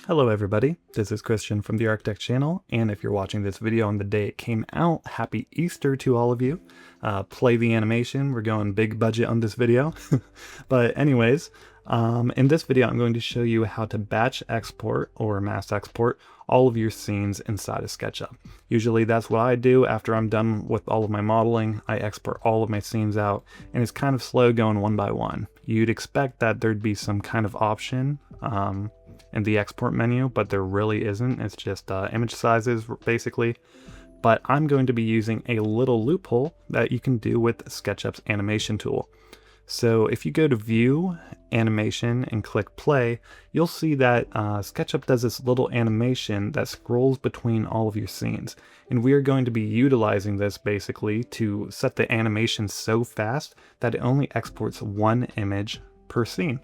Hello everybody, this is Christian from the Architect channel, and if you're watching this video on the day it came out, happy Easter to all of you. Play the animation, we're going big budget on this video. But anyways, in this video I'm going to show you how to batch export or mass export all of your scenes inside of SketchUp. Usually that's what I do after I'm done with all of my modeling. I export all of my scenes out, and it's kind of slow going one by one. You'd expect that there'd be some kind of option in the export menu, but there really isn't. It's just image sizes basically. But I'm going to be using a little loophole that you can do with SketchUp's animation tool. So if you go to View, Animation, and click Play, you'll see that SketchUp does this little animation that scrolls between all of your scenes. And we are going to be utilizing this basically to set the animation so fast that it only exports one image per scene.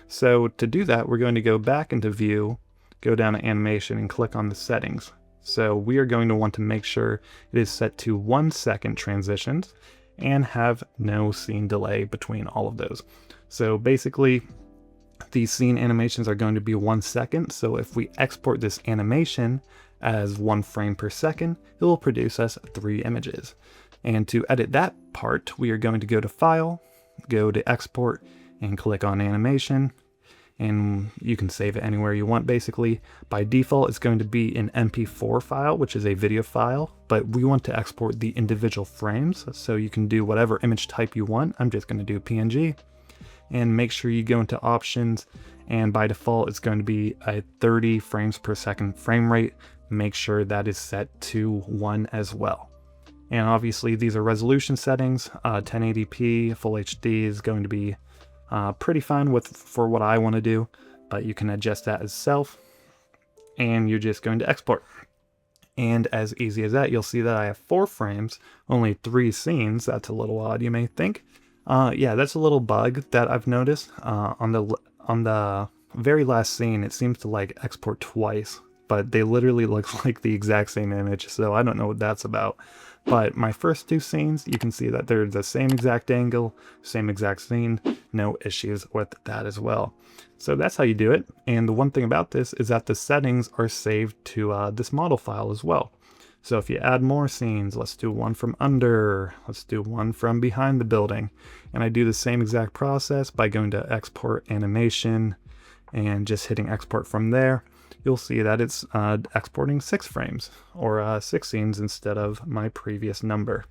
So to do that, we're going to go back into View, go down to Animation, and click on the settings. So we are going to want to make sure it is set to 1 second transitions and have no scene delay between all of those. So basically, these scene animations are going to be 1 second. So if we export this animation as 1 frame per second, it will produce us 3 images. And to edit that part, we are going to go to File, go to Export, and click on Animation, and you can save it anywhere you want basically. By default it's going to be an MP4 file, which is a video file, but we want to export the individual frames, so you can do whatever image type you want. I'm just going to do PNG, and make sure you go into options, and by default it's going to be a 30 frames per second frame rate. Make sure that is set to 1 as well. And obviously these are resolution settings. 1080p Full HD is going to be pretty fine for what I want to do, but you can adjust that as self, and you're just going to export. And as easy as that, you'll see that I have 4 frames, only 3 scenes. That's a little odd, you may think. Yeah, that's a little bug that I've noticed. On the very last scene, it seems to like export twice, but they literally look like the exact same image, so I don't know what that's about. But my first 2 scenes, you can see that they're the same exact angle, same exact scene, no issues with that as well. So that's how you do it. And the one thing about this is that the settings are saved to this model file as well. So if you add more scenes, let's do one from under, let's do one from behind the building. And I do the same exact process by going to Export Animation and just hitting export from there. You'll see that it's exporting 6 frames, or 6 scenes instead of my previous number.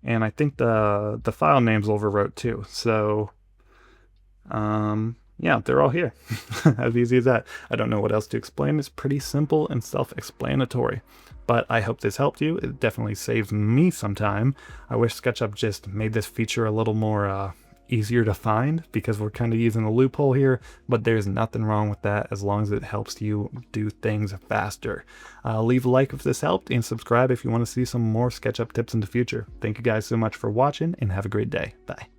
And I think the file names overwrote too, so yeah, they're all here. As easy as that. I don't know what else to explain. It's pretty simple and self-explanatory, but I hope this helped you. It definitely saved me some time. I wish SketchUp just made this feature a little more easier to find, because we're kind of using a loophole here, but there's nothing wrong with that as long as it helps you do things faster. Leave a like if this helped, and subscribe if you want to see some more SketchUp tips in the future. Thank you guys so much for watching, and have a great day. Bye.